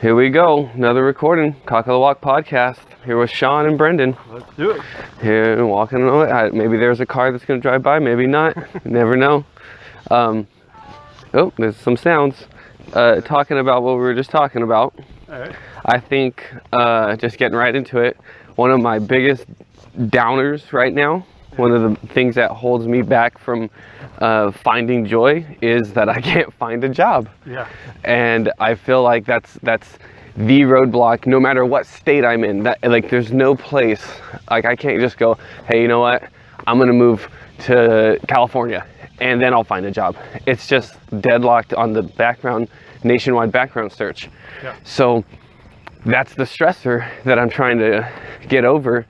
Here we go, another recording, CockoftheWalkPodcast. Here with Shaun and Brendan. Let's do it. Here walking on. Maybe there's a car that's going to drive by, maybe not. You never know. Oh, there's some sounds. Talking about what we were just talking about. All right. I think, just getting right into it, one of my biggest downers right now, one of the things that holds me back from finding joy is that I can't find a job. Yeah. And I feel like that's the roadblock, no matter what state I'm in. That, like, there's no place, like, I can't just go, hey, you know what, I'm gonna move to California and then I'll find a job. It's just deadlocked on the nationwide background search. Yeah. So that's the stressor that I'm trying to get over.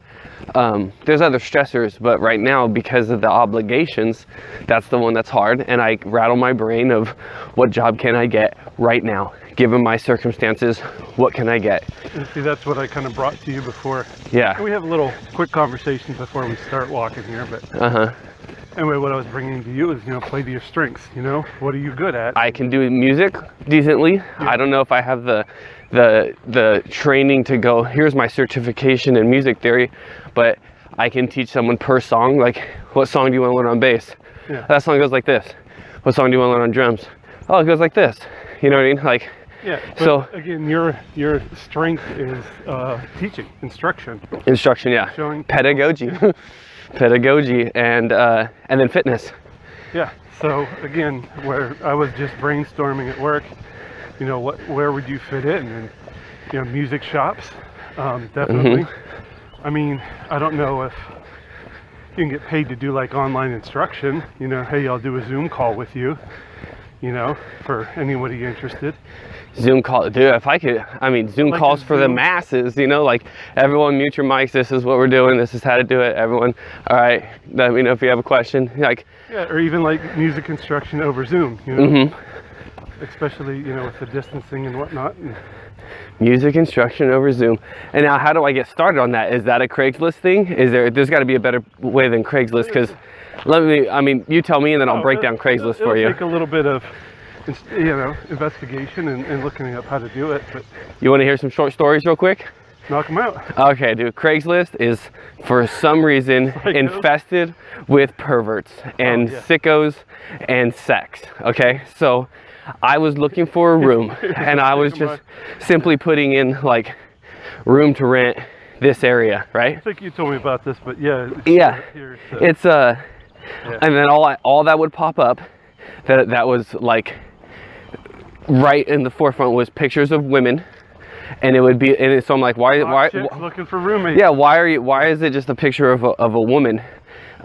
There's other stressors, but right now, because of the obligations, that's the one that's hard. And I rattle my brain of what job can I get right now, given my circumstances, what can I get? And see, that's what I kind of brought to you before. Yeah. We have a little quick conversation before we start walking here, but anyway, what I was bringing to you is, play to your strengths. What are you good at? I can do music decently. Yeah. I don't know if I have the training to go, here's my certification in music theory, but I can teach someone per song, like, what song do you want to learn on bass? Yeah. That song goes like this. What song do you want to learn on drums? Oh, it goes like this. You know what I mean? Like, yeah. So again, your strength is teaching, instruction, yeah. Showing pedagogy, pedagogy, and then fitness. Yeah. So again, where I was just brainstorming at work, where would you fit in? And music shops, definitely. I mean, I don't know if you can get paid to do like online instruction. Hey, I'll do a Zoom call with you. For anybody interested. Zoom call, dude, if I could, Zoom like calls for the masses, like, everyone mute your mics, this is what we're doing, this is how to do it, everyone, all right, let me know if you have a question, like. Yeah, or even like music instruction over Zoom, especially, with the distancing and whatnot. Music instruction over Zoom. And now, how do I get started on that? Is that a Craigslist thing? There's got to be a better way than Craigslist, because you tell me and then I'll break down Craigslist for you. It'll take a little bit of, investigation and looking up how to do it. But you want to hear some short stories real quick? Knock them out. Okay, dude. Craigslist is, for some reason, infested with perverts and sickos and sex. Okay, so I was looking for a room and I was just simply putting in, like, room to rent this area, right? I think you told me about this, but yeah. It's and then all that would pop up that was like right in the forefront was pictures of women, and it would be, and so I'm like, why looking for roommates? Yeah, why is it just a picture of a woman?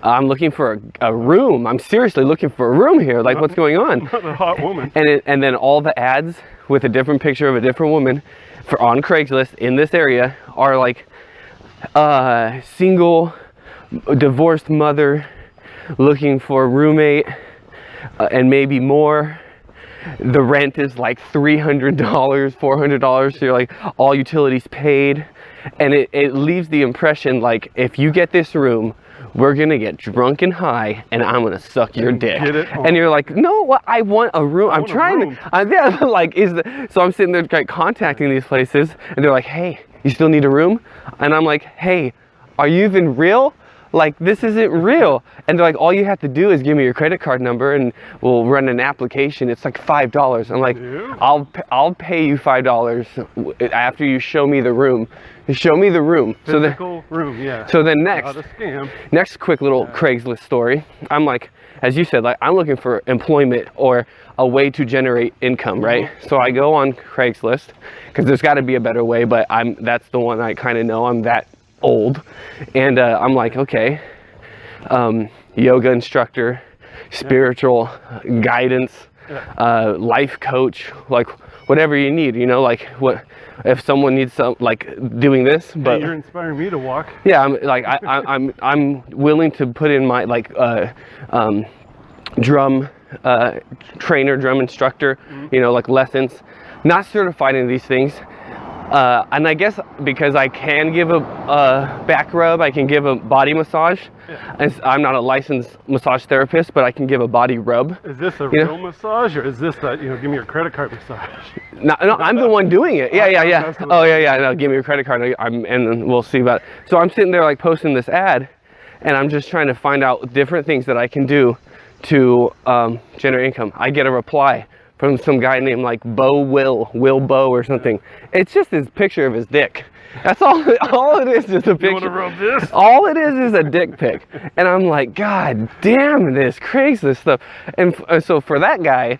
I'm looking for a room. I'm seriously looking for a room here. Like, what's going on? Not a hot woman. And then all the ads with a different picture of a different woman on Craigslist in this area are like single divorced mother looking for a roommate and maybe more. The rent is like $300, $400, so you're like, all utilities paid, and it leaves the impression like, if you get this room, we're gonna get drunk and high and I'm gonna suck your dick. And you're like, no, I want a room. I'm trying to, like, so I'm sitting there like contacting these places and they're like, hey, you still need a room? And I'm like, hey, are you even real? Like, this isn't real. And they're like, all you have to do is give me your credit card number and we'll run an application. It's like $5. I'm like, I'll pay you $5 after you show me the room. Show me the room. Physical room, yeah. So then Not a scam. Next quick little Craigslist story. I'm like, as you said, like, I'm looking for employment or a way to generate income, right? So I go on Craigslist because there's got to be a better way, but that's the one I kind of know. I'm that old, and I'm like, okay, yoga instructor, spiritual guidance, life coach, like whatever you need, like, what if someone needs some, like, doing this, but you're inspiring me to walk. Yeah, I'm like, I'm willing to put in my, like, drum trainer, drum instructor, like lessons. Not certified in these things. And I guess because I can give a back rub, I can give a body massage. Yeah. And I'm not a licensed massage therapist, but I can give a body rub. Is this a real massage, or is this that, give me your credit card massage? No, I'm the one doing it. Yeah. Oh, yeah. No, give me your credit card, and then we'll see about it. So I'm sitting there like posting this ad, and I'm just trying to find out different things that I can do to generate income. I get a reply from some guy named like Will Bow or something. It's just his picture of his dick. That's all it is a picture. You want to rub this? All it is a dick pic. And I'm like, God damn this Craigslist stuff. And so for that guy,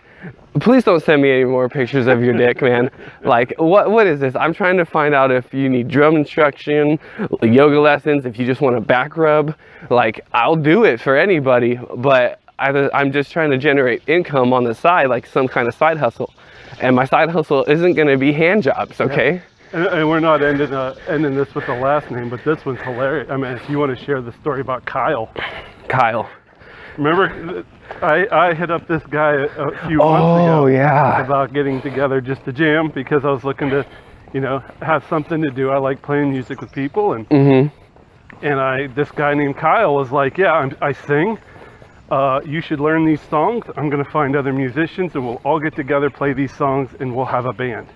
please don't send me any more pictures of your dick, man. Like, what is this? I'm trying to find out if you need drum instruction, yoga lessons, if you just want a back rub. Like, I'll do it for anybody, but I'm just trying to generate income on the side, like some kind of side hustle. And my side hustle isn't going to be hand jobs, okay? Yeah. And we're not ending this with the last name, but this one's hilarious. I mean, if you want to share the story about Kyle. Remember, I hit up this guy a few months ago about getting together just to jam, because I was looking to, have something to do. I like playing music with people, and this guy named Kyle was like, yeah, I sing. You should learn these songs. I'm going to find other musicians, and we'll all get together, play these songs, and we'll have a band.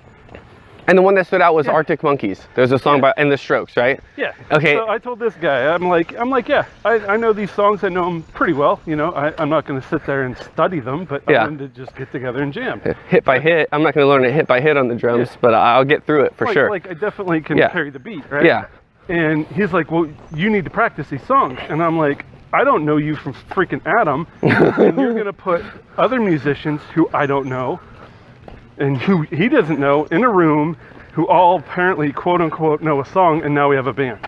And the one that stood out was Arctic Monkeys. There's a song by and the Strokes, right? Yeah. Okay. So I told this guy, I'm like, yeah, I know these songs. I know them pretty well. I'm not going to sit there and study them, but I wanted to just get together and jam. Hit by hit. I'm not going to learn it hit by hit on the drums, but I'll get through it for sure. Like I definitely can carry the beat, right? Yeah. And he's like, well, you need to practice these songs. And I'm like, I don't know you from freaking Adam, and you're going to put other musicians who I don't know and who he doesn't know in a room, who all apparently, quote unquote, know a song, and now we have a band.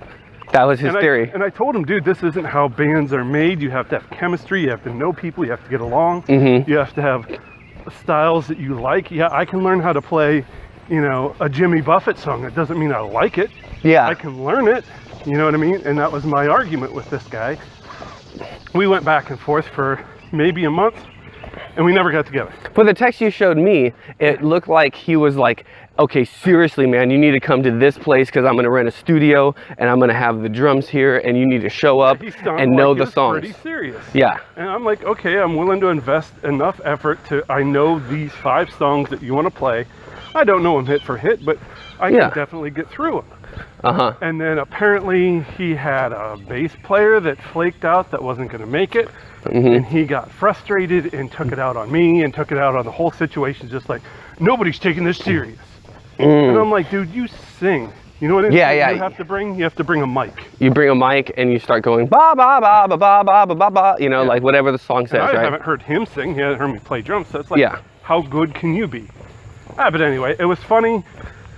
That was his theory. And I told him, dude, this isn't how bands are made. You have to have chemistry, you have to know people, you have to get along, you have to have styles that you like. Yeah, I can learn how to play, a Jimmy Buffett song. That doesn't mean I like it. Yeah. I can learn it, you know what I mean? And that was my argument with this guy. We went back and forth for maybe a month, and we never got together. For the text you showed me, it looked like he was like, okay, seriously, man, you need to come to this place because I'm going to rent a studio and I'm going to have the drums here and you need to show up and know the songs. Pretty serious. Yeah. And I'm like, okay, I'm willing to invest enough effort I know these 5 songs that you want to play. I don't know them hit for hit, but I can definitely get through them. And then apparently he had a bass player that flaked out that wasn't going to make it. And he got frustrated and took it out on me and took it out on the whole situation, just like, nobody's taking this serious. And I'm like, dude, you sing. You know what you have to bring? You have to bring a mic. You bring a mic and you start going ba ba ba ba ba ba ba ba ba, like whatever the song says, right? I haven't heard him sing. He hasn't heard me play drums. So it's like, how good can you be? But anyway, it was funny.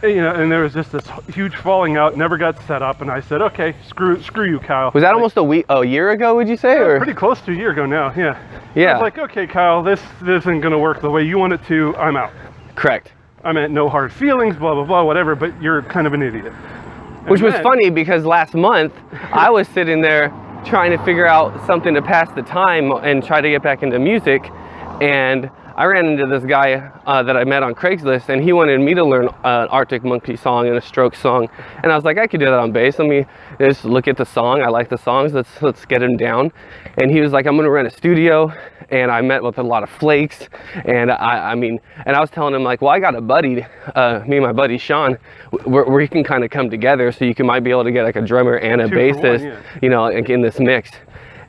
And there was just this huge falling out, never got set up, and I said, okay, screw you, Kyle. Was that almost a year ago, would you say? Or pretty close to a year ago now, yeah. I was like, okay, Kyle, this isn't going to work the way you want it to, I'm out. Correct. I meant no hard feelings, blah, blah, blah, whatever, but you're kind of an idiot. Which was funny because last month, I was sitting there trying to figure out something to pass the time and try to get back into music, and I ran into this guy that I met on Craigslist, and he wanted me to learn an Arctic Monkey song and a Strokes song, and I was like, I could do that on bass. Let me just look at the song. I like the songs. Let's get him down. And he was like, I'm going to rent a studio, and I met with a lot of flakes, and I was telling him like, well, I got a buddy, me and my buddy Shaun, where we can kind of come together, so you might be able to get like a drummer and a bassist, in this mix.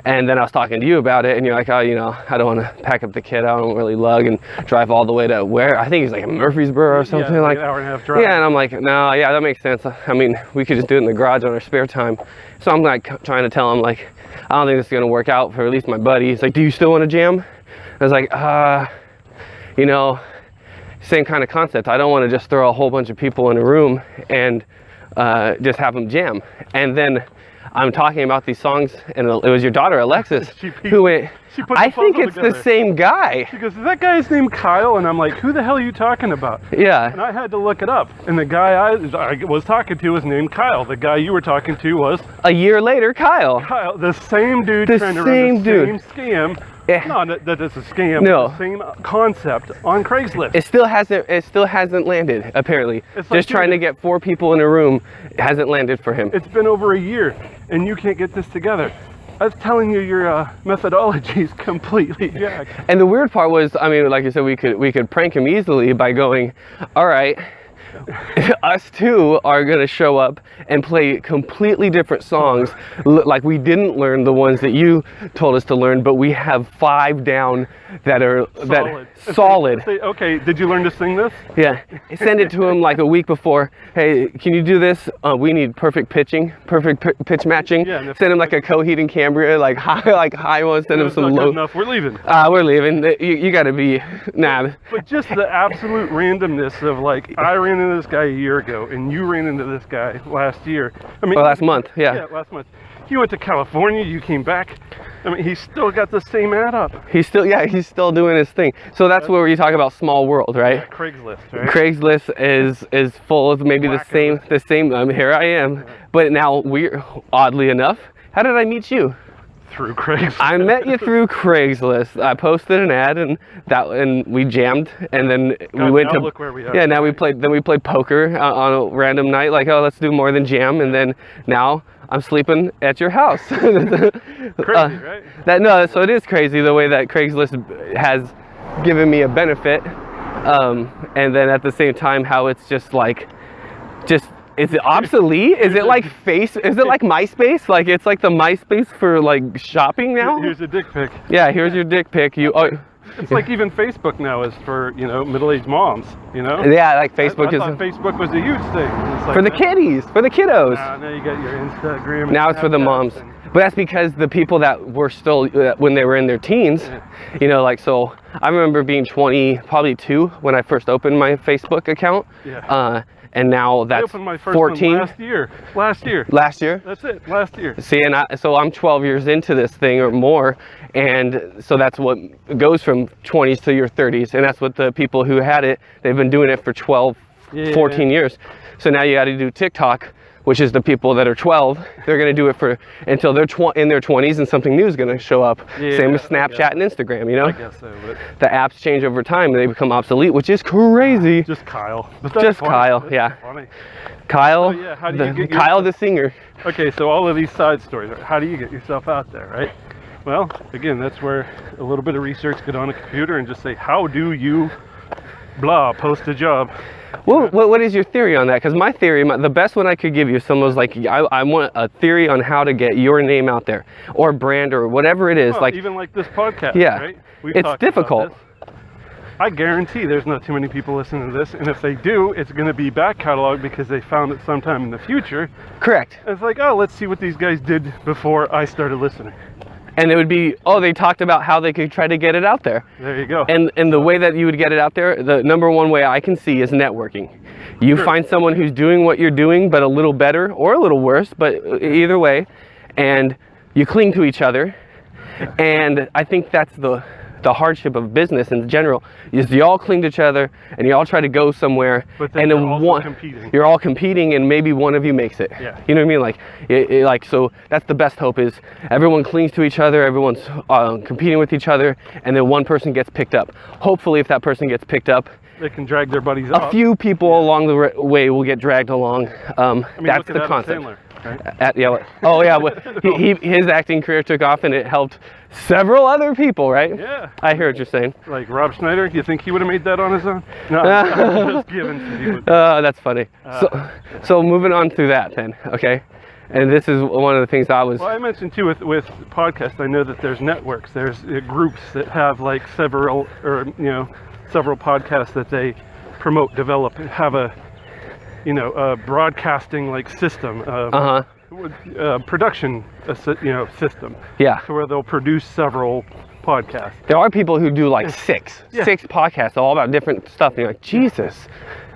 And then I was talking to you about it, and you're like, oh, I don't want to pack up the kid. I don't really lug and drive all the way to where? I think he's like in Murfreesboro or something, like an hour and a half drive. Yeah, and I'm like, no, yeah, that makes sense. I mean, we could just do it in the garage on our spare time. So I'm like trying to tell him like, I don't think this is gonna work out for at least my buddy. He's like, do you still want to jam? I was like, same kind of concept. I don't want to just throw a whole bunch of people in a room and just have them jam. And then I'm talking about these songs, and it was your daughter, Alexis, who went, I think it's the same guy. She goes, is that guy's name Kyle? And I'm like, who the hell are you talking about? Yeah. And I had to look it up. And the guy I was talking to was named Kyle. The guy you were talking to was... a year later, Kyle. Kyle, the same dude trying to run the same scam No, that is a scam. No. It's the same concept on Craigslist. It still hasn't landed, apparently. It's like, Just trying to get 4 people in a room hasn't landed for him. It's been over a year, and you can't get this together. I was telling you, your methodology is completely jacked. And the weird part was, I mean, like I said, we could prank him easily by going, all right, us two are gonna show up and play completely different songs. Like we didn't learn the ones that you told us to learn, but we have 5 down that are solid. Okay, did you learn to sing this? Yeah, send it to him like a week before. Hey, can you do this? We need perfect pitching, perfect pitch matching. Yeah, send him like a Coheed and Cambria, like high one. Send him some low. Enough. We're leaving. We're leaving. You got to be But just the absolute randomness of like, I ran into this guy a year ago, and you ran into this guy last year. I mean, last month. Yeah, last month. He went to California. You came back. I mean, he's still got the same ad up. He's still doing his thing. So that's where you talk about small world, right? Yeah, Craigslist, right? Craigslist is full of maybe the same. Here I am, but now oddly enough, how did I meet you? Through Craigslist. I met you through Craigslist. I posted an ad and we jammed, and then we went to look where we are. Yeah, now we played poker on a random night. Like, oh, let's do more than jam, and then now I'm sleeping at your house. Crazy, right? So it is crazy the way that Craigslist has given me a benefit, and then at the same time how it's just is it obsolete? Is it like Is it like MySpace? Like it's like the MySpace for like shopping now? Here's a dick pic. Yeah, here's your dick pic. It's like even Facebook now is for, middle-aged moms, Yeah, like Facebook I thought Facebook was a huge thing. It's like, for the kiddies, for the kiddos. Now you got your Instagram. Now it's for the moms. But that's because the people that were still, when they were in their teens, so I remember being 20, probably 2 when I first opened my Facebook account. Yeah. And now that's I opened my first 14. One last year. Last year? That's it, last year. See, so I'm 12 years into this thing or more, and so that's what goes from 20s to your 30s, and that's what the people who had it, they've been doing it for 12, 14 years. So now you got to do TikTok, which is the people that are 12. They're going to do it until they're in their 20s, and something new is going to show up. Same with Snapchat and Instagram, I guess so. But the apps change over time, and they become obsolete, which is crazy. Just Kyle. Just funny. Kyle, That's yeah. Funny. Kyle, How do you get Kyle the singer. Okay, so all of these side stories, how do you get yourself out there, right? Well, again, that's where a little bit of research, get on a computer and just say, how do you post a job? Well, what is your theory on that? Because my theory, the best one I could give you, someone was like, I want a theory on how to get your name out there, or brand, or whatever it is. Even like this podcast, yeah, right? it's difficult. I guarantee there's not too many people listening to this, and if they do, it's going to be back catalog because they found it sometime in the future. Correct. It's like, oh, let's see what these guys did before I started listening. And it would be, they talked about how they could try to get it out there. There you go. And the way that you would get it out there, the number one way I can see is networking. You find someone who's doing what you're doing, but a little better or a little worse, but either way, and you cling to each other. And I think that's the hardship of business in general, is you all cling to each other and you all try to go somewhere, but then you're all competing, and maybe one of you makes it. Yeah. You know what I mean? So that's the best hope, is everyone clings to each other, everyone's competing with each other, and then one person gets picked up. Hopefully, if that person gets picked up, they can drag their buddies up. A few people along the way will get dragged along. That's the concept. Sandler, right? His acting career took off, and it helped several other people, right? Yeah. I hear what you're saying. Like Rob Schneider, you think he would have made that on his own? No, I'm just kidding. That's funny. So moving on through that then, okay? And this is one of the things I mentioned too with podcasts. I know that there's networks, there's groups that have like several podcasts that they promote, develop, and have a broadcasting like system, production system. Yeah. So where they'll produce several podcasts. There are people who do like six podcasts all about different stuff, and you're like, Jesus.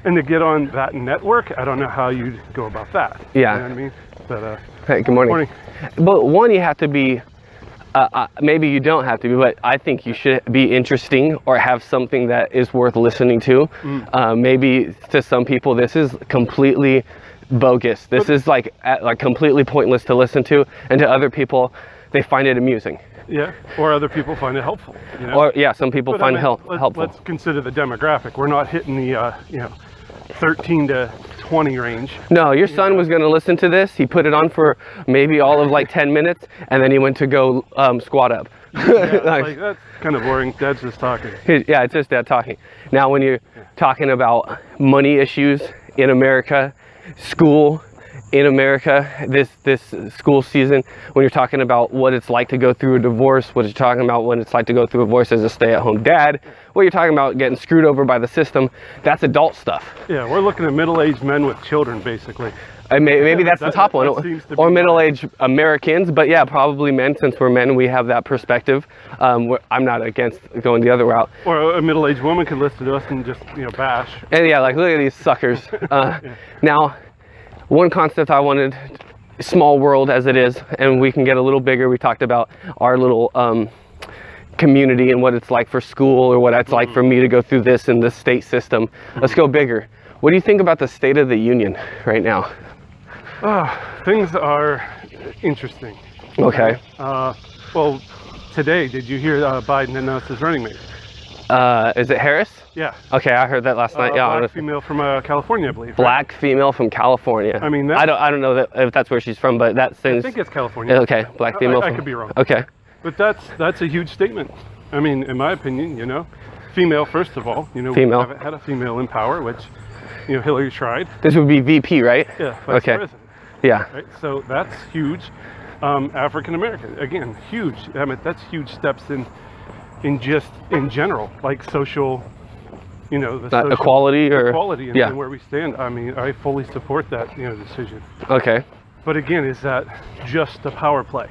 And to get on that network, I don't know how you'd go about that. Yeah. You know what I mean? But hey, good morning. But one, you have to be. Maybe you don't have to be, but I think you should be interesting or have something that is worth listening to. Maybe to some people this is completely bogus. This is like completely pointless to listen to, and to other people they find it amusing. Yeah, or other people find it helpful. You know? Or yeah, some people But find I it mean, helpful. Let's consider the demographic. We're not hitting the 13 to 20 range. No, your son was going to listen to this. He put it on for maybe all of like 10 minutes, and then he went to go squat up. Yeah, like that's kind of boring. Dad's just talking. Yeah, it's just dad talking. Now, when you're talking about money issues in America, school in America, this school season, when you're talking about what it's like to go through a divorce, what you're talking about when it's like to go through a divorce as a stay-at-home dad, what you're talking about getting screwed over by the system, that's adult stuff. Yeah, we're looking at middle-aged men with children, basically. And maybe that's the top one, or middle-aged Americans, but yeah, probably men. Since we're men, we have that perspective. I'm not against going the other route. Or a middle-aged woman could listen to us and just bash. And yeah, like look at these suckers. Now, one concept I wanted, small world as it is, and we can get a little bigger. We talked about our little community and what it's like for school, or what it's like for me to go through this in the state system. Let's go bigger. What do you think about the State of the Union right now? Things are interesting. Okay. Well, today, did you hear Biden announced his running mate? Is it Harris? Yeah. Okay, I heard that last night. Yeah, black female from California, I believe. Black female from California. I mean, I don't know if that's where she's from, but that seems. I think it's California. Okay, black female. I could be wrong. Okay. But that's a huge statement. I mean, in my opinion, female first of all. Female. We haven't had a female in power, which Hillary tried. This would be VP, right? Yeah. Vice President. Yeah. Right. So that's huge. African American, again, huge. I mean, that's huge steps in general, like social, the social equality and where we stand. I mean, I fully support that decision. Okay. But again, is that just a power play?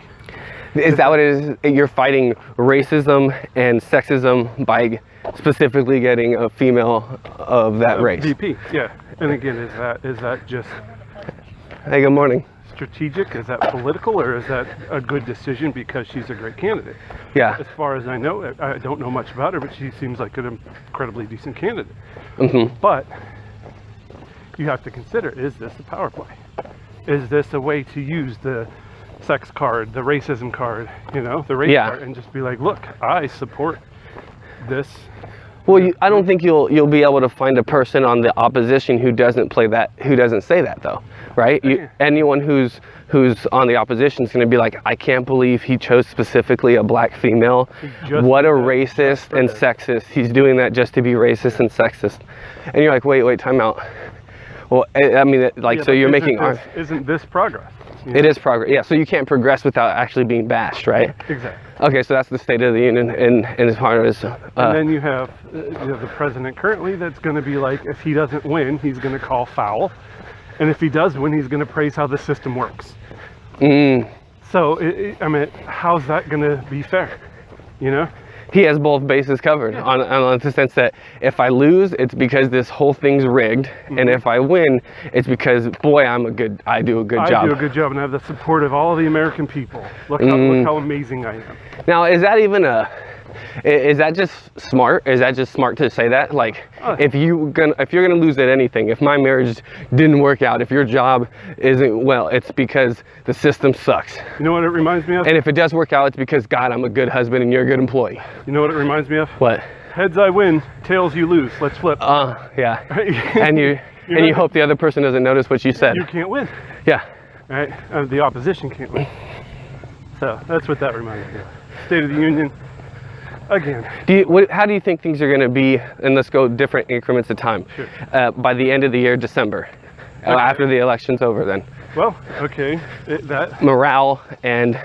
Is that what it is? You're fighting racism and sexism by specifically getting a female of that race. VP, yeah. And again, is that just Hey, good morning. strategic? Is that political, or is that a good decision because she's a great candidate? Yeah. As far as I know, I don't know much about her, but she seems like an incredibly decent candidate. Mm-hmm. But you have to consider, is this a power play? Is this a way to use the sex card, the racism card, the race card, and just be like, look, I support this. Well, I don't think you'll be able to find a person on the opposition who doesn't play that, who doesn't say that though, right? Anyone who's on the opposition is going to be like, I can't believe he chose specifically a black female. What a racist and sexist. He's doing that just to be racist and sexist. And you're like, wait, time out. Well, I mean, so you're making isn't this progress? It is progress. Yeah, so you can't progress without actually being bashed, right? Exactly. Okay, so that's the State of the Union, and as far as and then you have the president currently that's going to be like, if he doesn't win, he's going to call foul, and if he does win, he's going to praise how the system works. So I mean, how's that going to be fair? He has both bases covered on the sense that if I lose, it's because this whole thing's rigged, and if I win, it's because, boy, I do a good job. I do a good job, and I have the support of all of the American people. Look how amazing I am. Now, is that even is that just smart? Is that just smart to say that? Like, if you're gonna lose at anything, if my marriage didn't work out, if your job isn't well, it's because the system sucks. You know what it reminds me of? And if it does work out, it's because, God, I'm a good husband and you're a good employee. You know what it reminds me of? What? Heads I win, tails you lose. Let's flip. Yeah. And you hope the other person doesn't notice what you said. You can't win. Yeah. Right? The opposition can't win. So that's what that reminds me of. State of the Union. Again. How do you think things are going to be, and let's go different increments of time, by the end of the year, December, after the election's over then? Well, okay. Morale and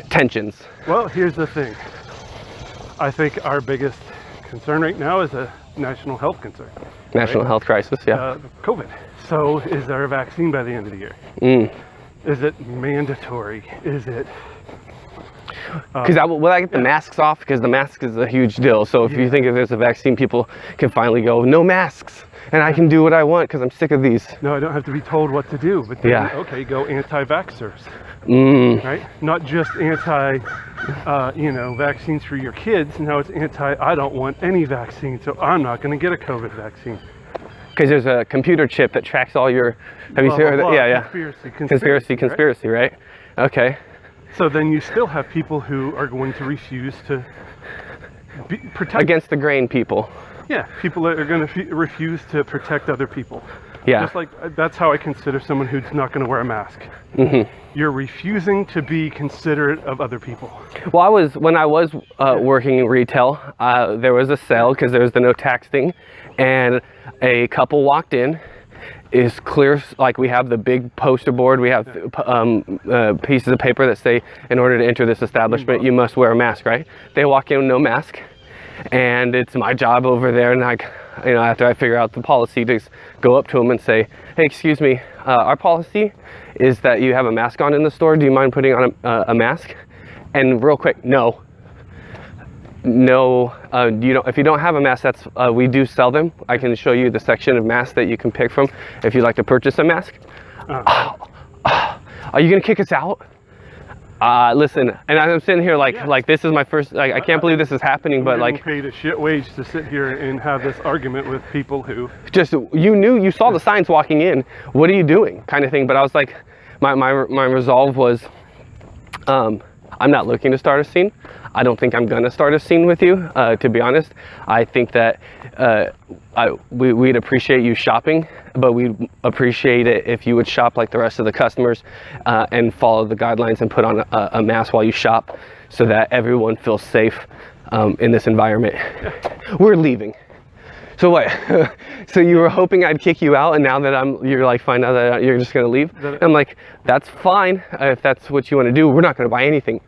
tensions. Well, here's the thing. I think our biggest concern right now is a national health concern. National health crisis, yeah. COVID. So is there a vaccine by the end of the year? Is it mandatory? Is it... Because will I get the masks off? Because the mask is a huge deal. So if you think if there's a vaccine, people can finally go, no masks, and I can do what I want because I'm sick of these. No, I don't have to be told what to do. But then, okay, go anti-vaxxers. Right? Not just vaccines for your kids. Now it's I don't want any vaccine, so I'm not going to get a COVID vaccine. Because there's a computer chip that tracks all your. Have you seen that? Yeah. Conspiracy, Conspiracy, right? Okay. So then you still have people who are going to refuse to protect. Against the grain people. Yeah, people that are going to refuse to protect other people. Yeah. Just like, that's how I consider someone who's not going to wear a mask. You're refusing to be considerate of other people. Well, when I was working in retail, there was a sale because there was the no tax thing, and a couple walked in. Is clear, like we have the big poster board, we have pieces of paper that say, in order to enter this establishment, you must wear a mask, right? They walk in no mask, and it's my job over there, and after I figure out the policy, to go up to them and say, hey, excuse me, our policy is that you have a mask on in the store. Do you mind putting on a mask? And real quick, no, if you don't have a mask, that's we do sell them. I can show you the section of masks that you can pick from if you'd like to purchase a mask. Are you gonna kick us out? Listen, and I'm sitting here like this is my first, I can't believe this is happening, but like paid a shit wage to sit here and have this argument with people who just, you saw the signs walking in, what are you doing, kind of thing. But I was like, my resolve was, I'm not looking to start a scene. I don't think I'm gonna start a scene with you, to be honest. I think that we'd appreciate you shopping, but we'd appreciate it if you would shop like the rest of the customers and follow the guidelines and put on a mask while you shop so that everyone feels safe in this environment. We're leaving. So what? So you were hoping I'd kick you out, and now that you're like, find out that you're just gonna leave? I'm like, that's fine if that's what you want to do. We're not gonna buy anything.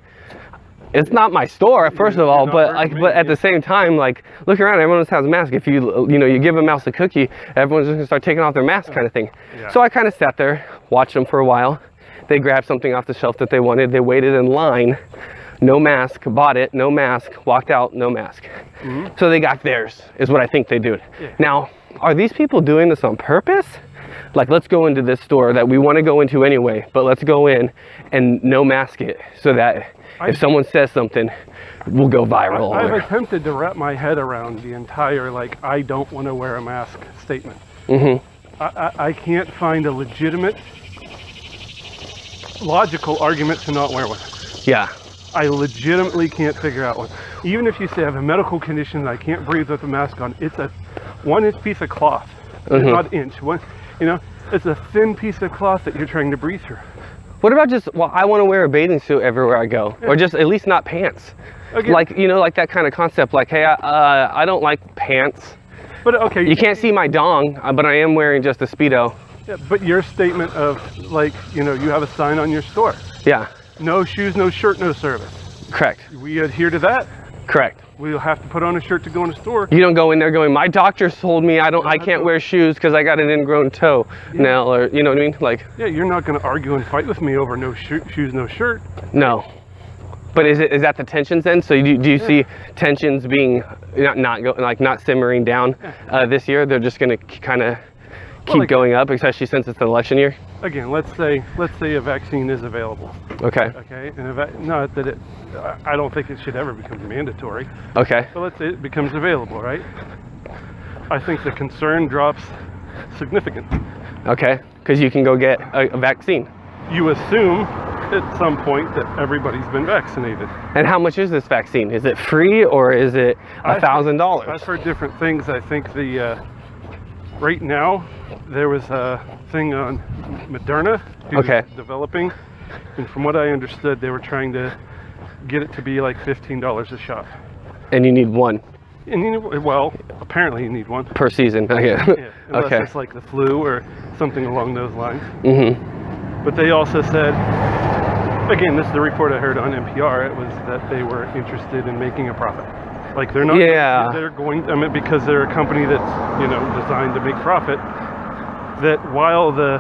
It's not my store, first of all, but at the same time, like, look around, everyone else has a mask. If you give a mouse a cookie, everyone's just gonna start taking off their mask, kind of thing. Yeah. So I kind of sat there, watched them for a while. They grabbed something off the shelf that they wanted. They waited in line, no mask, bought it, no mask, walked out, no mask. So they got theirs, is what I think they do. Yeah. Now, are these people doing this on purpose? Like, let's go into this store that we want to go into anyway, but let's go in and no mask it so that if someone says something, we'll go viral. I've attempted to wrap my head around the entire, like, I don't want to wear a mask statement. I can't find a legitimate, logical argument to not wear one. Yeah. I legitimately can't figure out one. Even if you say I have a medical condition and I can't breathe with a mask on, it's a 1-inch piece of cloth. It's not inch. It's a thin piece of cloth that you're trying to breathe through. What about just, well, I want to wear a bathing suit everywhere I go, or just at least not pants. Again, like, like that kind of concept, like, hey, I don't like pants. But okay. You can't see my dong, but I am wearing just a Speedo. Yeah, but your statement of, like, you have a sign on your store. Yeah. No shoes, no shirt, no service. Correct. We adhere to that. Correct. We'll have to put on a shirt to go in a store. You don't go in there going, my doctor told me I can't wear shoes because I got an ingrown toe now, or you know what I mean? Like, yeah, you're not going to argue and fight with me over no shoes, no shirt. No. But is that the tensions then? So do you see tensions being not simmering down this year? They're just going to kind of keep going up, especially since it's an election year. Again, let's say a vaccine is available. Okay. Okay, and not that I don't think it should ever become mandatory. Okay. So let's say it becomes available, right? I think the concern drops significantly. Okay, because you can go get a vaccine. You assume at some point that everybody's been vaccinated. And how much is this vaccine? Is it free or is it $1,000? I've heard different things. I think right now there was a thing on Moderna who's developing, and from what I understood, they were trying to get it to be like $15 a shot. And you need one. And well, apparently you need one per season. Yeah, unless it's like the flu or something along those lines. But they also said, again, this is the report I heard on NPR. It was that they were interested in making a profit. Like they're not. Yeah. They're going. I mean, because they're a company that's designed to make profit. That while the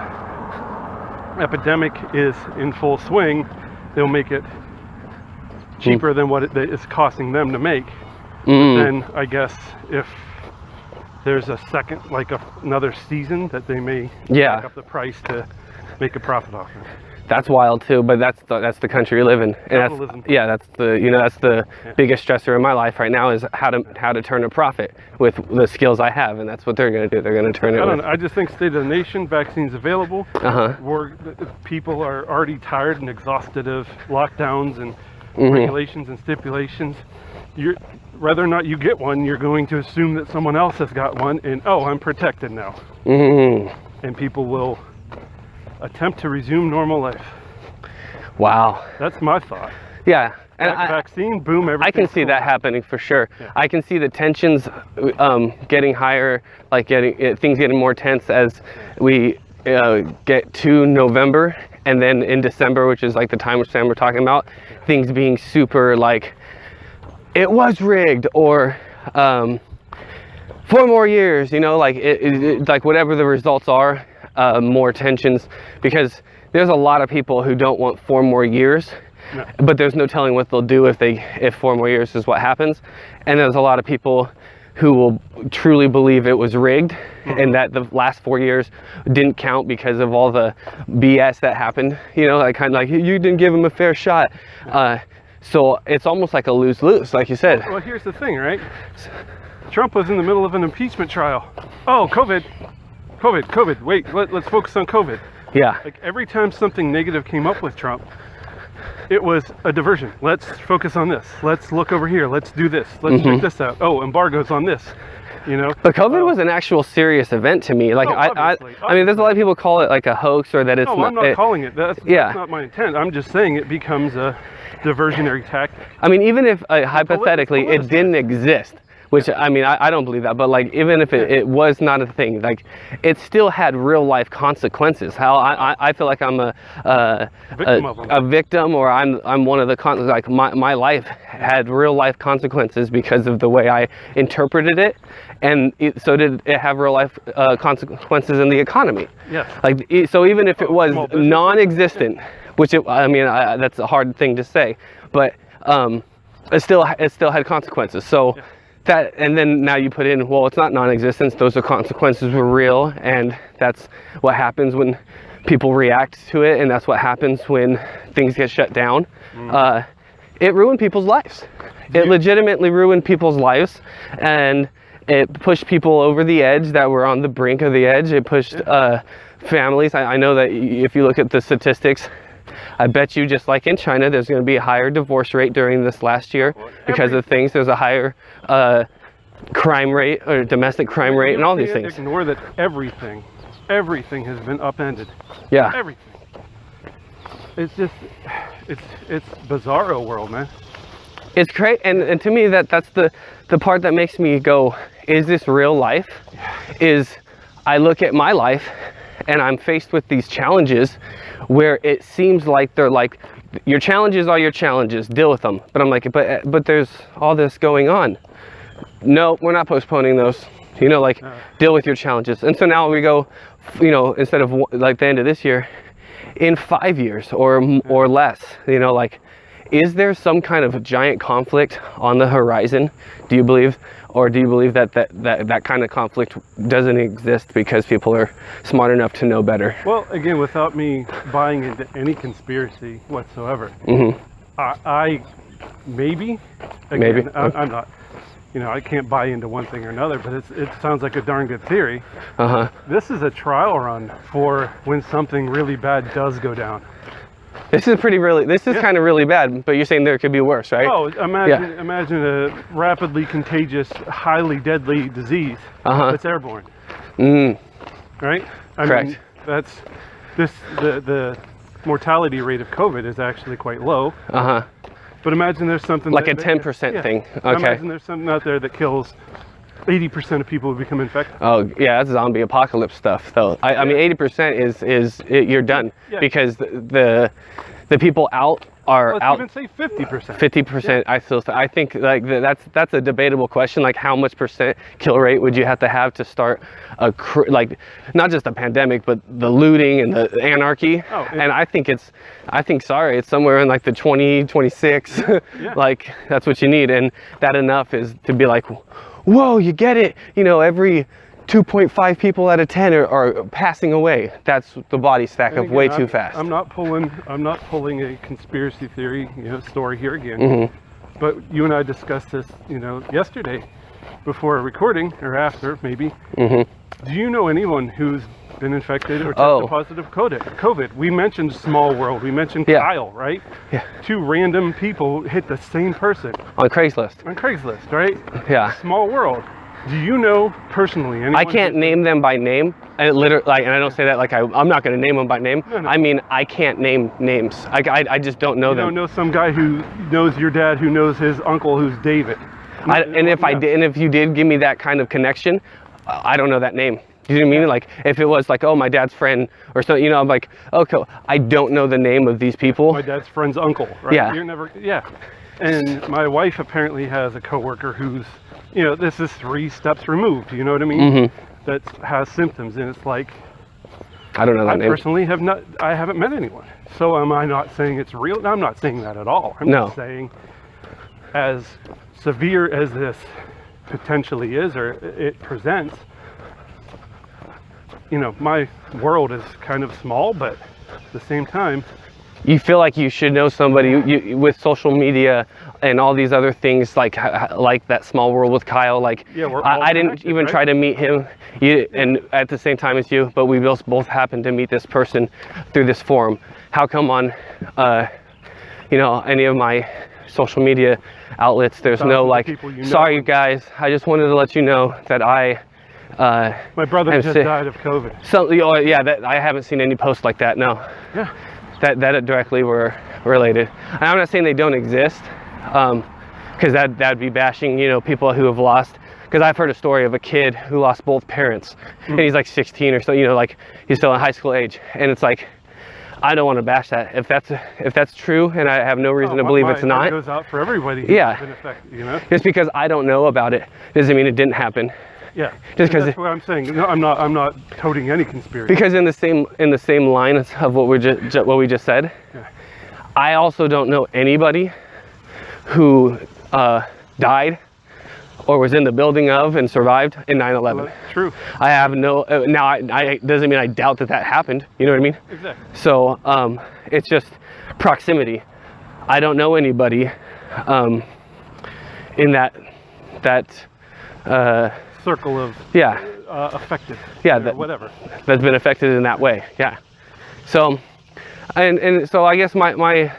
epidemic is in full swing, they'll make it cheaper than what it is costing them to make. Then I guess if there's a second, like another season, that they may jack up the price to make a profit off it. That's wild too, but that's the country we live in, and Capitalism. that's the biggest stressor in my life right now is how to turn a profit with the skills I have, and that's what they're going to do. They're going to turn it. I don't know. I just think state of the nation, vaccines available. People are already tired and exhausted of lockdowns and regulations and stipulations. Whether or not you get one, you're going to assume that someone else has got one, and I'm protected now. And people will attempt to resume normal life. Wow. That's my thought. Yeah. And vaccine, boom, everything. I can see that happening for sure. Yeah. I can see the tensions getting higher, like things getting more tense as we get to November, and then in December, which is like the time frame we're talking about, things being super like, it was rigged, or 4 more years, like like whatever the results are, more tensions, because there's a lot of people who don't want 4 more years, but there's no telling what they'll do if 4 more years is what happens. And there's a lot of people who will truly believe it was rigged, and that the last 4 years didn't count because of all the BS that happened, like kind of like, you didn't give him a fair shot. So it's almost like a lose-lose, like you said. Well, here's the thing, right? Trump was in the middle of an impeachment trial. Oh, COVID. Wait, let's focus on COVID. Yeah. Like every time something negative came up with Trump, it was a diversion. Let's focus on this. Let's look over here. Let's do this. Let's check this out. Oh, embargoes on this. But COVID was an actual serious event to me. Like I mean, there's a lot of people call it like a hoax, or that it's I'm not calling it. That's not my intent. I'm just saying it becomes a diversionary tactic. I mean, even if hypothetically it didn't exist, which I mean, I don't believe that, but like even if it was not a thing, like it still had real life consequences. How I feel like I'm a victim, or I'm one of the like my life had real life consequences because of the way I interpreted it, and so did it have real life consequences in the economy. Yes. Like so, even if it was non-existent, which that's a hard thing to say, but it still had consequences. So. Yeah. That, and then now you put in, well, it's not non-existence, those are consequences were real, and that's what happens when people react to it, and that's what happens when things get shut down. It ruined people's lives. It legitimately ruined people's lives, and it pushed people over the edge that were on the brink of the edge. It pushed families. I know that if you look at the statistics, I bet you, just like in China, there's going to be a higher divorce rate during this last year because of things. There's a higher crime rate, or domestic crime rate, and all these things. Ignore that everything has been upended. Yeah. Everything. It's just, it's bizarro world, man. It's great, and to me that's the part that makes me go, is this real life? Is I look at my life and I'm faced with these challenges where it seems like they're like, your challenges are your challenges, deal with them. But I'm like, but there's all this going on. No, we're not postponing those. Deal with your challenges. And so now we go, instead of like the end of this year, in 5 years or less, is there some kind of giant conflict on the horizon? Do you believe? Or do you believe that kind of conflict doesn't exist because people are smart enough to know better? Well, again, without me buying into any conspiracy whatsoever, I maybe. I'm not. I can't buy into one thing or another, but it sounds like a darn good theory. This is a trial run for when something really bad does go down. This is kind of really bad, but you're saying there could be worse, right? Oh, imagine a rapidly contagious, highly deadly disease that's airborne. Right? Correct. mean, that's the mortality rate of COVID is actually quite low. But imagine there's something like a 10% thing. Okay. Imagine there's something out there that kills 80% of people who become infected. Oh yeah, that's zombie apocalypse stuff though. I mean 80% is you're done because the people out are out. Let's even say 50%. 50%. I think like that's a debatable question. Like how much percent kill rate would you have to start like not just a pandemic but the looting and the anarchy? And I think it's somewhere in like the 20, 26. Like that's what you need, and that enough is to be like, whoa, you get it, every 2.5 people out of 10 are passing away. That's the bodies stack up way too fast. I'm not pulling a conspiracy theory, story here again. But you and I discussed this, yesterday before recording, or after maybe. Do you know anyone who's been infected or tested positive COVID? We mentioned Small World. We mentioned Kyle, right? Yeah. 2 random people hit the same person. On Craigslist. On Craigslist, right? Yeah. Small World. Do you know personally anyone? I can't name them by name. And literally, and I don't say that like I'm not going to name them by name. No. I mean, I can't name names. I just don't know them. You don't know some guy who knows your dad, who knows his uncle, who's David. And if you did give me that kind of connection, I don't know that name. Do you know what I mean? Like, if it was like, oh, my dad's friend or something, I'm like, okay, I don't know the name of these people. My dad's friend's uncle, right? Yeah. And my wife apparently has a coworker who's, this is 3 steps removed, you know what I mean? That has symptoms, and it's like, I don't know that name. I personally haven't met anyone. So am I not saying it's real? I'm not saying that at all. I'm just saying, as severe as this potentially is, or it presents, my world is kind of small, but at the same time, you feel like you should know somebody with social media and all these other things, like that Small World with Kyle. Like, I didn't even try to meet him, and at the same time as you, but we both happened to meet this person through this forum. How come on, any of my social media outlets, there's no like, sorry guys, I just wanted to let you know that my brother just died of COVID. So I haven't seen any posts like that. No. Yeah. That directly were related. And I'm not saying they don't exist, because that'd be bashing, people who have lost. Because I've heard a story of a kid who lost both parents, and he's like 16 or so, like he's still in high school age, and it's like, I don't want to bash that. If that's true, and I have no reason to believe it's not. It goes out for everybody who's been affected, Just because I don't know about it doesn't mean it didn't happen. Yeah, just because that's what I'm saying. No, I'm not toting any conspiracy. Because in the same line of what we just said, I also don't know anybody who died or was in the building of and survived in 9/11. True. I have no. Now, I doesn't mean I doubt that happened. You know what I mean? Exactly. So it's just proximity. I don't know anybody in that circle of affected. Yeah, whatever. That's been affected in that way. Yeah. So, and so I guess my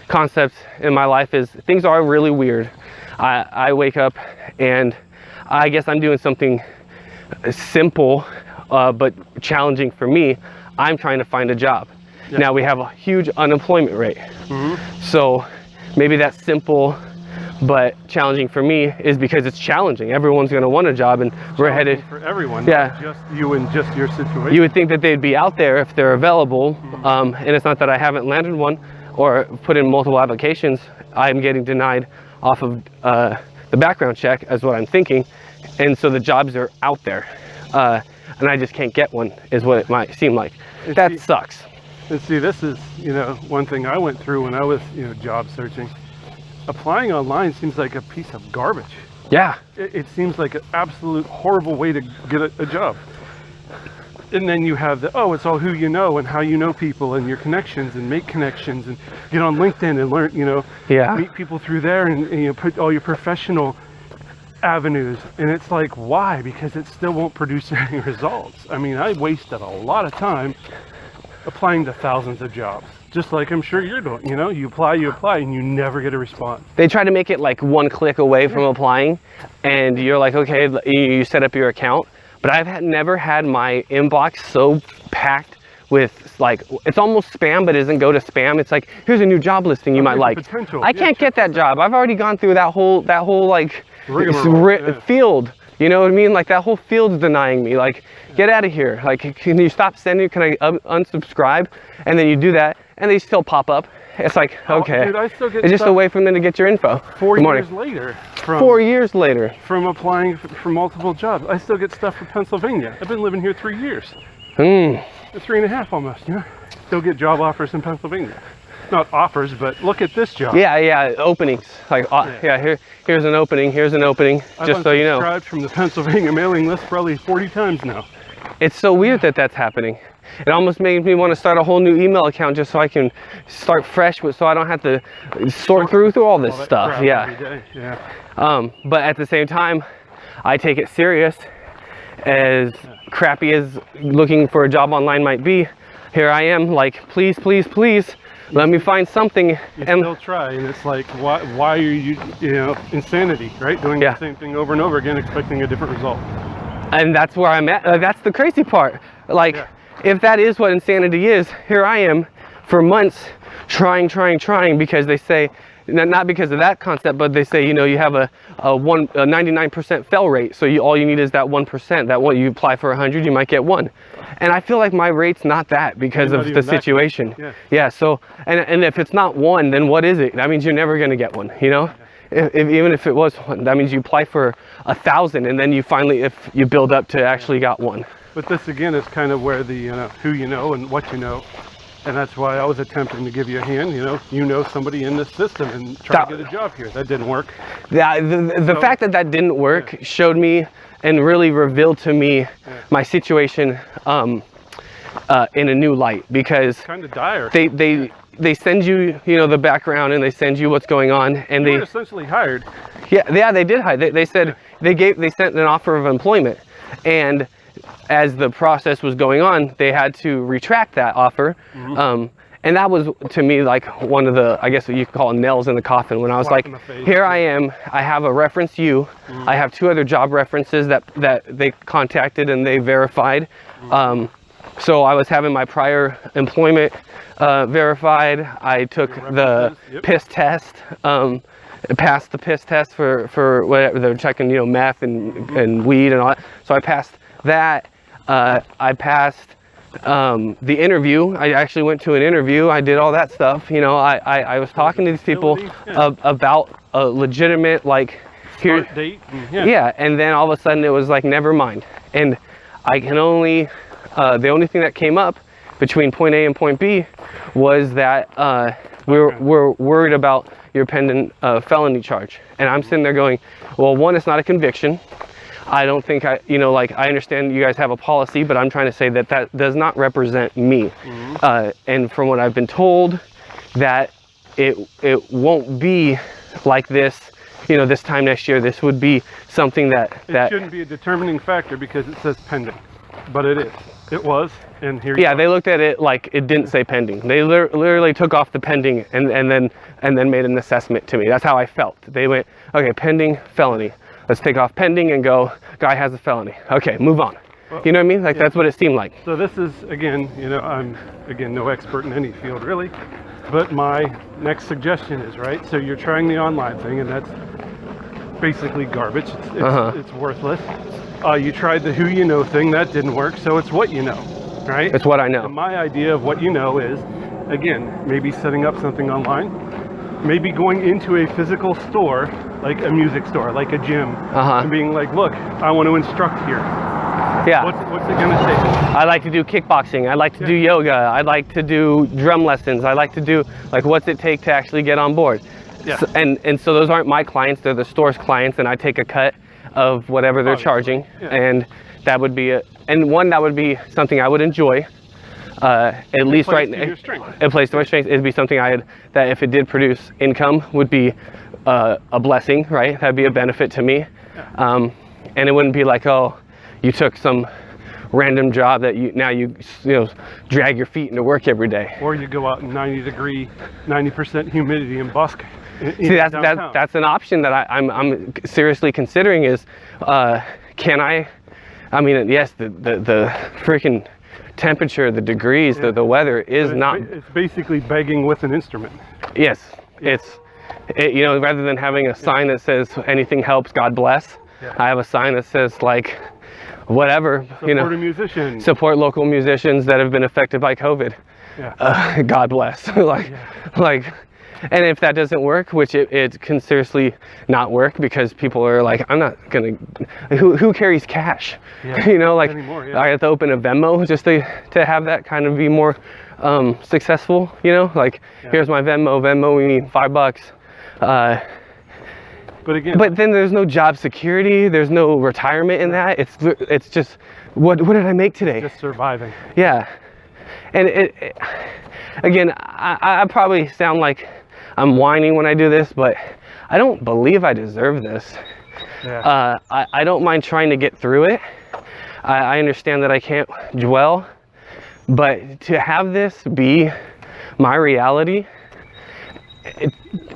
concept in my life is things are really weird. I wake up and I guess I'm doing something simple but challenging for me. I'm trying to find a job. Yeah. Now we have a huge unemployment rate. So maybe that's simple but challenging for me is because it's challenging. Everyone's going to want a job, and we're headed for everyone. Yeah, not just you and just your situation. You would think that they'd be out there if they're available, and it's not that I haven't landed one or put in multiple applications. I'm getting denied off of the background check, as what I'm thinking, and so the jobs are out there, and I just can't get one, is what it might seem like. That sucks. And see, this is one thing I went through when I was job searching. Applying online seems like a piece of garbage. Yeah. It seems like an absolute horrible way to get a job. And then you have it's all who you know and how you know people and your connections and make connections and get on LinkedIn and learn, meet people through there and put all your professional avenues. And it's like, why? Because it still won't produce any results. I mean, I wasted a lot of time applying to thousands of jobs. Just like I'm sure you're doing, you apply, and you never get a response. They try to make it like one click away from applying, and you're like, okay, you set up your account. But I've never had my inbox so packed with like, it's almost spam, but it doesn't go to spam. It's like, here's a new job listing you might like. I can't get that job. I've already gone through that whole like field. You know what I mean? Like that whole field's denying me. Like, get out of here. Like, can you stop sending? Can I unsubscribe? And then you do that, and they still pop up. It's like, okay. Dude, I still get it's just a way for them to get your info. 4 years later. 4 years later. From applying for multiple jobs. I still get stuff from Pennsylvania. I've been living here 3 years. 3.5 almost, Still get job offers in Pennsylvania. Not offers, but look at this job. Yeah, openings. Like, here's an opening, here's an opening, just so you know. I've unsubscribed from the Pennsylvania mailing list probably 40 times now. It's so weird that that's happening. It almost made me want to start a whole new email account just so I can start fresh, so I don't have to sort through all this stuff. Every day. Yeah. But at the same time, I take it serious. As crappy as looking for a job online might be, here I am, like, please, please, please, let me find something. You still try, and it's like, why are you, insanity, right? Doing the same thing over and over again, expecting a different result. And that's where I'm at. That's the crazy part. Like, if that is what insanity is, here I am for months trying, because they say, not because of that concept, but they say, you have a 99% fail rate. So all you need is that 1%. That what you apply for 100, you might get 1. And I feel like my rate's not that because of the situation. Yeah. So, and if it's not 1, then what is it? That means you're never going to get 1, Even if it was 1, that means you apply for 1,000, and then you finally, if you build up to actually got 1. But this again is kind of where the who you know and what you know. And that's why I was attempting to give you a hand, somebody in this system and try to get a job here. That didn't work. Yeah, the fact that didn't work showed me and really revealed to me my situation in a new light, because it's kind of dire. They send you, the background, and they send you what's going on, and you were essentially hired. Yeah, they did hire. They said they sent an offer of employment, and as the process was going on, they had to retract that offer. And that was, to me, like one of the, I guess what you could call nails in the coffin, when I was like, here I am, I have a reference you, I have 2 other job references that they contacted and they verified. So I was having my prior employment verified. I took the piss test, passed the piss test for whatever, they're checking, meth and weed and all that. So I passed that. I passed the interview. I actually went to an interview. I did all that stuff. I was talking to these people about a legitimate, like, here date. And then all of a sudden it was like, never mind. And I can only, the only thing that came up between point A and point B was that we're worried about your pending felony charge. And I'm sitting there going, well, one, it's not a conviction. I don't think I understand you guys have a policy, but I'm trying to say that does not represent me. And from what I've been told, that it won't be like this, this time next year. This would be something that shouldn't be a determining factor because it says pending, but it is. It was, and here. Yeah, they looked at it like it didn't say pending. They literally took off the pending and then made an assessment to me. That's how I felt. They went, okay, pending, felony. Let's take off pending and go, guy has a felony. Okay, move on. Well, you know what I mean? Like, that's what it seemed like. So this is, again, I'm, no expert in any field really, but my next suggestion is, right, so you're trying the online thing, and that's basically garbage. It's worthless. You tried the who you know thing, that didn't work, so it's what you know, right? It's what I know. And my idea of what you know is, again, maybe setting up something online, maybe going into a physical store, like a music store, like a gym, and being like, look, I want to instruct here. Yeah. What's it gonna take? I like to do kickboxing. I like to do yoga. I like to do drum lessons. I like to do, like, what's it take to actually get on board? Yeah. So, and so those aren't my clients, they're the store's clients, and I take a cut of whatever they're charging. And that would be that would be something I would enjoy. At least right now, a place to my strength. It'd be something that if it did produce income would be a blessing, right? That'd be a benefit to me. And it wouldn't be like, oh, you took some random job that you drag your feet into work every day. Or you go out in 90% humidity and busk. See, that's an option that I'm seriously considering. Is can I mean, yes, the freaking temperature, the degrees, the weather is not. It's basically begging with an instrument. Yes, rather than having a sign that says anything helps, God bless. I have a sign that says, like, whatever, support a musician. Support local musicians that have been affected by COVID. God bless. And if that doesn't work, which it can seriously not work, because people are like, I'm not gonna, who carries cash? Anymore, I have to open a Venmo just to have that kind of be more successful, here's my Venmo, we need $5. But again, but then there's no job security. There's no retirement in that. It's just what did I make today? just surviving. Yeah, and again, I probably sound like I'm whining when I do this, but I don't believe I deserve this. Yeah. I don't mind trying to get through it. I understand that I can't dwell, but to have this be my reality,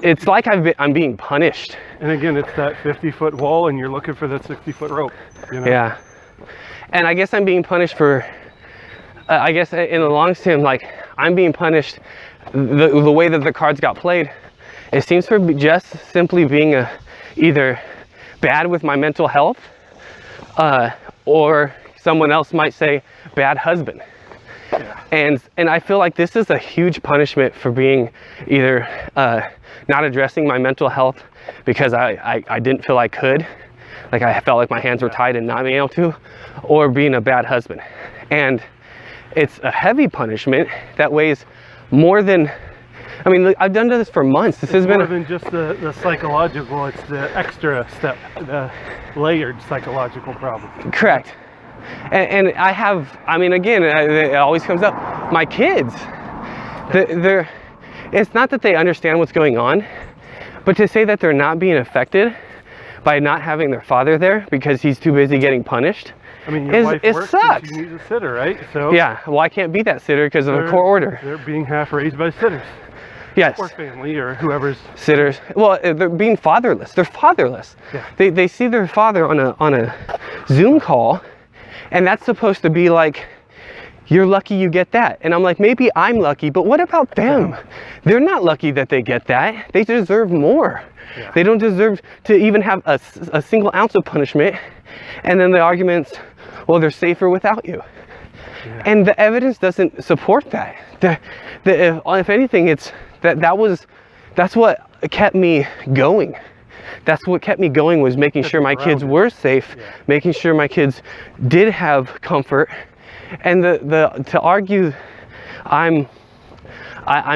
it's like I'm being punished. And again, it's that 50-foot wall, and you're looking for that 60-foot rope. You know? Yeah, and I guess I'm being punished for. I guess in the long term, like I'm being punished. The way that the cards got played, it seems for just simply being either bad with my mental health, or someone else might say bad husband. Yeah. And I feel like this is a huge punishment for being either not addressing my mental health because I didn't feel I could, like I felt like my hands were tied and not being able to, or being a bad husband. And it's a heavy punishment that weighs more than, I mean, look, I've done this for months. This has been more than just the psychological, it's the extra step, the layered psychological problem. correct. And I have, I mean, again, it always comes up, my kids, they're, it's not that they understand what's going on, but to say that they're not being affected by not having their father there because he's too busy getting punished, I mean, your wife it works sucks. and she needs a sitter, right? So yeah, well, I can't be that sitter because of a court order. They're being half raised by sitters. Yes. Or family, or whoever's Sitters. Well, they're being fatherless. They're fatherless. Yeah. They see their father on a Zoom call, and that's supposed to be like, you're lucky you get that. And I'm like, maybe I'm lucky, but what about them? Yeah. They're not lucky that they get that. They deserve more. Yeah. They don't deserve to even have a single ounce of punishment. And then the arguments, well, they're safer without you. Yeah. And the evidence doesn't support that. If anything, it's that's what kept me going. That's what kept me going, was making sure my kids were safe, Yeah. making sure my kids did have comfort. And to argue I'm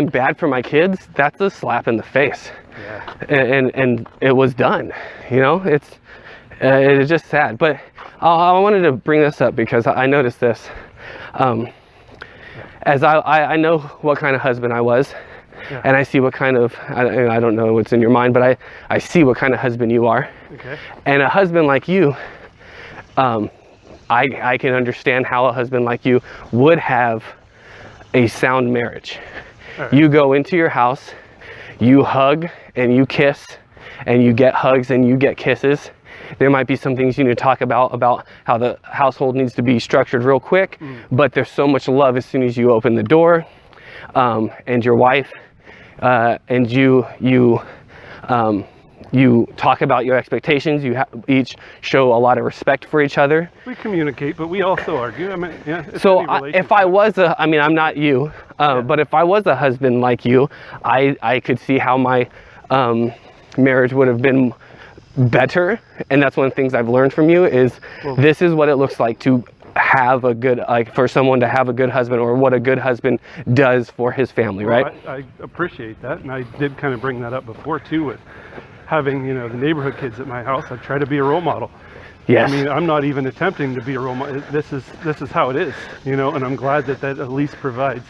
bad for my kids, that's a slap in the face. Yeah. And it was done. You know, it's just sad. But I wanted to bring this up because I noticed this. As I know what kind of husband I was, Yeah. and I see what kind of, I don't know what's in your mind, but I see what kind of husband you are. Okay. And a husband like you, I can understand how a husband like you would have a sound marriage. Right. You go into your house, you hug and you kiss, and you get hugs and you get kisses. There might be some things you need to talk about how the household needs to be structured real quick, but there's so much love as soon as you open the door, and your wife, and you talk about your expectations. You each show a lot of respect for each other. We communicate, but we also argue. I mean, yeah. it's So any if I relationship. was I'm not you, but if I was a husband like you, I could see how my marriage would have been better. And that's one of the things I've learned from you is this is what it looks like to have a good, like for someone to have a good husband, or what a good husband does for his family, Well, right? I appreciate that, and I did kind of bring that up before too, with having, you know, the neighborhood kids at my house. I try to be a role model. Yes. I mean, I'm not even attempting to be a role model. This is how it is, you know, and I'm glad that at least provides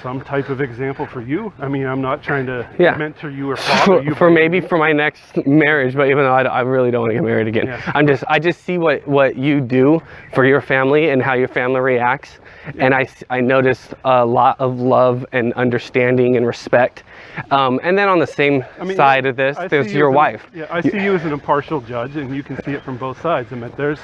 some type of example for you. I mean, I'm not trying to mentor you or father you. For maybe for my next marriage, but even though I really don't want to get married again, Yeah. I just see what you do for your family and how your family reacts, and I notice a lot of love and understanding and respect. And then on the same side of this, there's your wife. I see you as an impartial judge, and you can see it from both sides. I mean, there's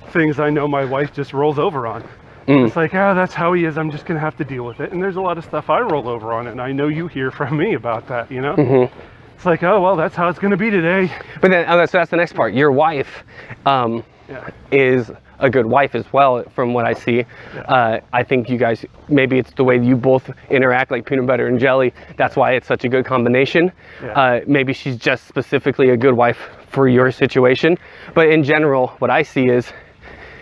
things I know my wife just rolls over on. It's like, that's how he is. I'm just going to have to deal with it. And there's a lot of stuff I roll over on, and I know you hear from me about that, you know? Mm-hmm. It's like, oh, well, that's how it's going to be today. But then, so that's the next part. Your wife is a good wife as well, from what I see. Yeah. I think you guys, maybe it's the way you both interact, like peanut butter and jelly. That's why it's such a good combination. Yeah. Maybe she's just specifically a good wife for your situation. But in general, what I see is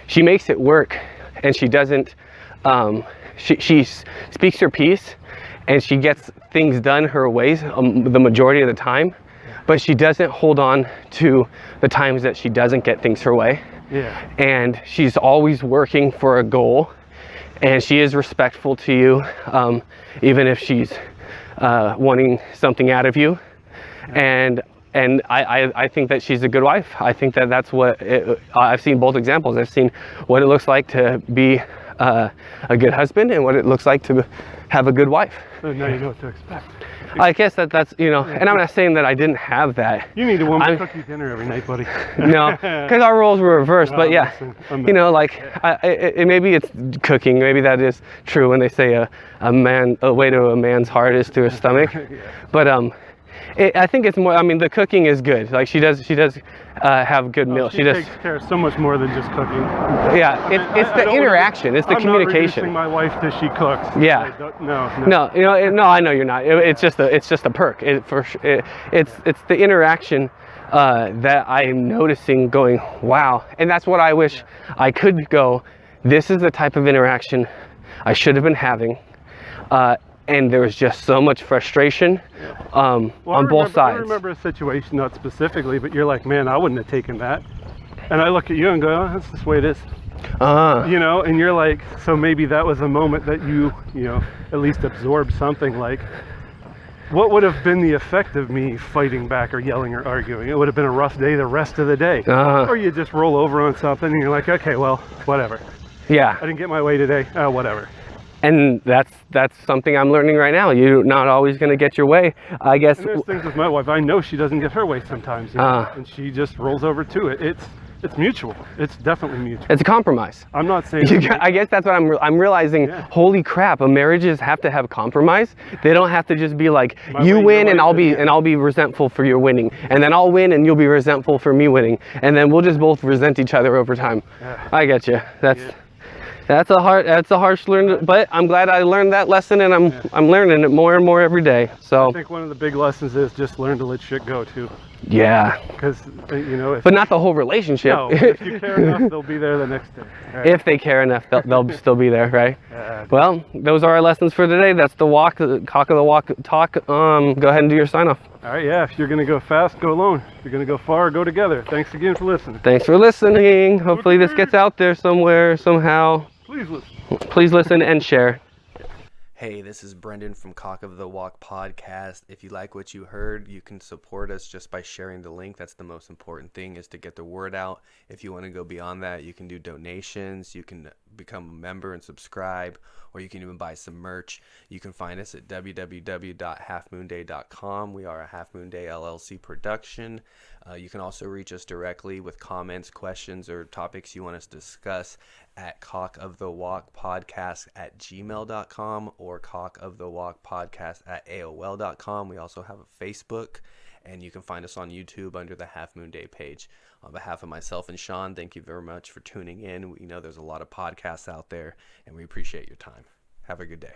she makes it work. And she doesn't, she speaks her piece, and she gets things done her ways the majority of the time. but she doesn't hold on to the times that she doesn't get things her way. Yeah. And she's always working for a goal, and she is respectful to you, even if she's wanting something out of you. And I think that she's a good wife. I think that that's what I've seen both examples. I've seen what it looks like to be a good husband and what it looks like to have a good wife. So now you know what to expect. I guess that's, you know, and I'm not saying that I didn't have that. You need a woman to cook you dinner every night, buddy. No, because our roles were reversed. But yeah, you know, like maybe it's cooking. Maybe that is true when they say a way to a man's heart is through his stomach. Yeah. But I think it's more. I mean, the cooking is good. Like she does have good meals. She takes care of so much more than just cooking. Yeah, it's the interaction. It's the communication. I'm not reducing my wife to she cooks. Yeah. No. You know, no. I know you're not. It's just a perk. It's the interaction that I'm noticing. Going, wow, and that's what I wish I could go. This is the type of interaction I should have been having. And there was just so much frustration on both sides. I remember a situation, not specifically, but you're like, man, I wouldn't have taken that. And I look at you and go, oh, that's just the way it is. You know, and you're like, so maybe that was a moment that you know, at least absorbed something like, what would have been the effect of me fighting back or yelling or arguing? It would have been a rough day the rest of the day. Or you just roll over on something and you're like, okay, well, whatever. Yeah. I didn't get my way today. Whatever. And that's something I'm learning right now. You're not always going to get your way, I guess. And there's things with my wife. I know she doesn't get her way sometimes, you know, and she just rolls over to it. It's mutual. It's definitely mutual. It's a compromise. I'm not saying. I guess that's what I'm realizing. Yeah. Holy crap! Marriages have to have compromise. They don't have to just be like you win and I'll be resentful for your winning, and then I'll win and you'll be resentful for me winning, and then we'll just both resent each other over time. Yeah. I get you. That's a harsh learn, but I'm glad I learned that lesson, and I'm learning it more and more every day. So I think one of the big lessons is just learn to let shit go too. Yeah. Because you know, but not the whole relationship. No, if you care enough, they'll be there the next day. Right. If they care enough, they'll still be there, right? Well, those are our lessons for today. That's the Cock of the Walk talk. Go ahead and do your sign off. All right, yeah. If you're gonna go fast, go alone. If you're gonna go far, go together. Thanks again for listening. Thanks for listening. Hopefully this gets out there somewhere, somehow. Please listen. Please listen and share. Hey, this is Brendan from Cock of the Walk Podcast. If you like what you heard, you can support us just by sharing the link. That's the most important thing, is to get the word out. If you want to go beyond that, you can do donations. You can become a member and subscribe, or you can even buy some merch. You can find us at www.halfmoonday.com. We are a Half Moon Day LLC production. You can also reach us directly with comments, questions, or topics you want us to discuss at cockofthewalkpodcast@gmail.com or cockofthewalkpodcast@aol.com. We also have a Facebook, and you can find us on YouTube under the Half Moon Day page. On behalf of myself and Shaun, thank you very much for tuning in. We know there's a lot of podcasts out there, and we appreciate your time. Have a good day.